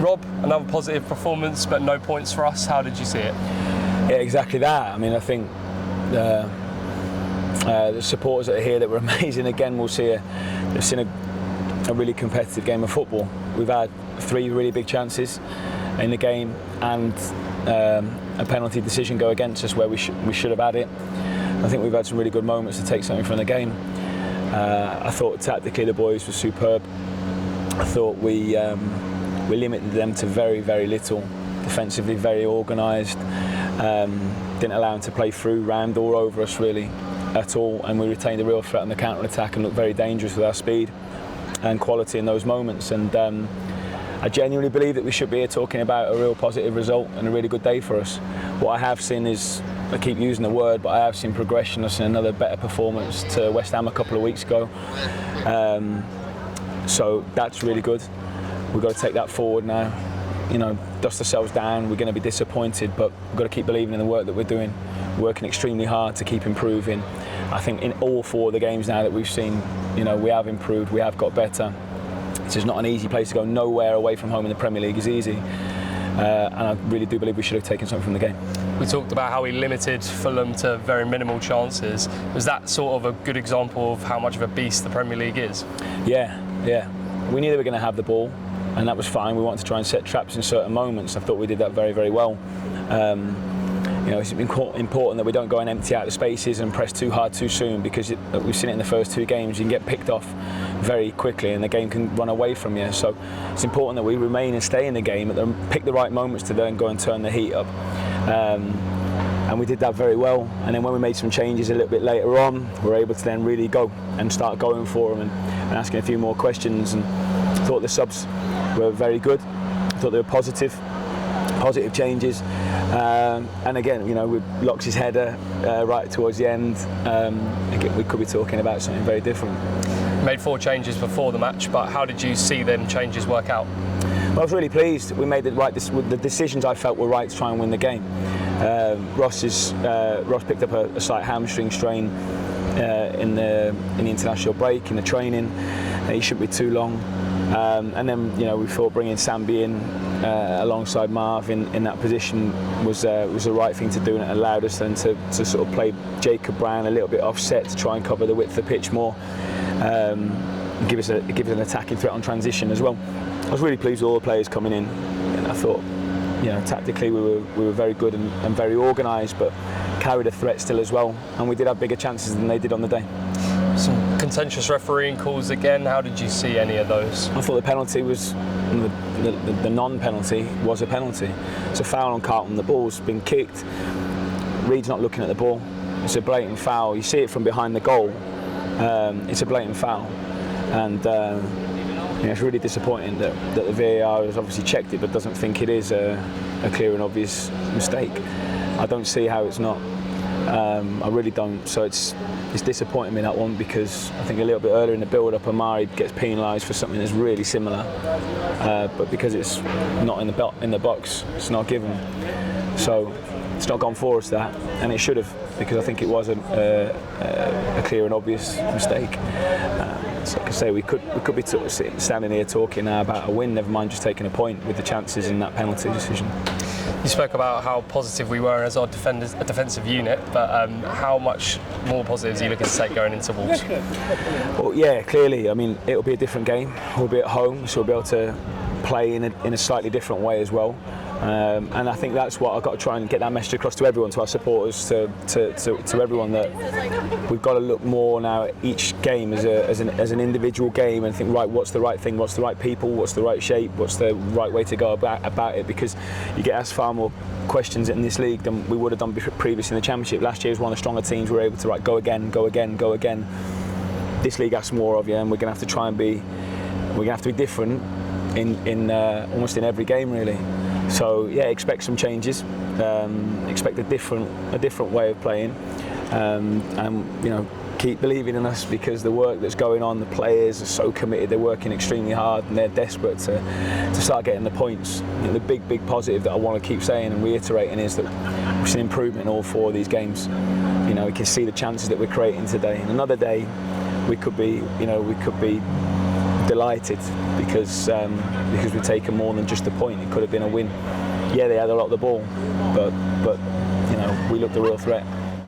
Rob, another positive performance, but no points for us. How did you see it? Yeah, exactly that. I mean, I think the supporters that are here that were amazing. Again, they've seen a really competitive game of football. We've had 3 really big chances in the game, and a penalty decision go against us where we should have had it. I think we've had some really good moments to take something from the game. I thought tactically the boys were superb. I thought we limited them to very, very little. Defensively, very organised. Didn't allow them to play through, rammed all over us really at all, and we retained a real threat on the counter-attack and looked very dangerous with our speed and quality in those moments. And I genuinely believe that we should be here talking about a real positive result and a really good day for us. What I have seen is, I keep using the word, but I have seen progression. I've seen another better performance to West Ham a couple of weeks ago. So that's really good. We've got to take that forward now. You know, dust ourselves down. We're going to be disappointed, but we've got to keep believing in the work that we're doing. Working extremely hard to keep improving. I think in all 4 of the games now that we've seen, you know, we have improved, we have got better. This is not an easy place to go. Nowhere away from home in the Premier League is easy. And I really do believe we should have taken something from the game. We talked about how we limited Fulham to very minimal chances. Was that sort of a good example of how much of a beast the Premier League is? Yeah. We knew they were going to have the ball, and that was fine. We wanted to try and set traps in certain moments. I thought we did that very, very well. You know, it's important that we don't go and empty out the spaces and press too hard too soon, because we've seen it in the first 2 games. You can get picked off very quickly and the game can run away from you. So it's important that we remain and stay in the game, and pick the right moments to then go and turn the heat up. And we did that very well. And then when we made some changes a little bit later on, we were able to then really go and start going for them and asking a few more questions. And I thought the subs were very good. I thought they were positive changes. And again, you know, with Lox's header right towards the end, again, we could be talking about something very different. Made 4 changes before the match, but how did you see them changes work out? Well, I was really pleased. We made the decisions I felt were right to try and win the game. Ross picked up a slight hamstring strain in the international break, in the training. He shouldn't be too long. And then, you know, we thought bringing Sambi in alongside Marv in that position was the right thing to do, and it allowed us then to sort of play Jacob Brown a little bit offset to try and cover the width of the pitch more, and give us an attacking threat on transition as well. I was really pleased with all the players coming in, and I thought, you know, tactically we were very good and very organised, but carried a threat still as well, and we did have bigger chances than they did on the day. Some contentious refereeing calls again. How did you see any of those? I thought the penalty was, the non-penalty was a penalty. It's a foul on Carlton. The ball's been kicked. Reed's not looking at the ball. It's a blatant foul. You see it from behind the goal. It's a blatant foul, and you know, it's really disappointing that the VAR has obviously checked it, but doesn't think it is a clear and obvious mistake. I don't see how it's not. I really don't. So it's disappointing me, that one, because I think a little bit earlier in the build-up, Amari gets penalised for something that's really similar, but because it's not in the box, it's not given. So it's not gone for us, that, and it should have, because I think it was a clear and obvious mistake. So like I say, we could be standing here talking now about a win, never mind just taking a point with the chances in that penalty decision. You spoke about how positive we were as our defensive unit, but how much more positives are you looking to take going into Wolves? Well, yeah, clearly. I mean, it'll be a different game. We'll be at home, so we'll be able to play in a slightly different way as well. And I think that's what I've got to try and get that message across to everyone, to our supporters, to everyone, that we've got to look more now at each game as an individual game, and think, right, what's the right thing, what's the right people, what's the right shape, what's the right way to go about it, because you get asked far more questions in this league than we would have done previously in the Championship. Last year was one of the stronger teams. We were able to go again. This league asks more of you, and we're going to have to try and be different in almost in every game, really. So yeah, expect some changes, expect a different way of playing, and you know, keep believing in us, because the work that's going on, the players are so committed, they're working extremely hard, and they're desperate to start getting the points. You know, the big positive that I want to keep saying and reiterating is that we've seen improvement in all 4 of these games. You know, we can see the chances that we're creating today, and another day we could be delighted because we've taken more than just a point. It could have been a win. Yeah, they had a lot of the ball, but you know, we looked a real threat.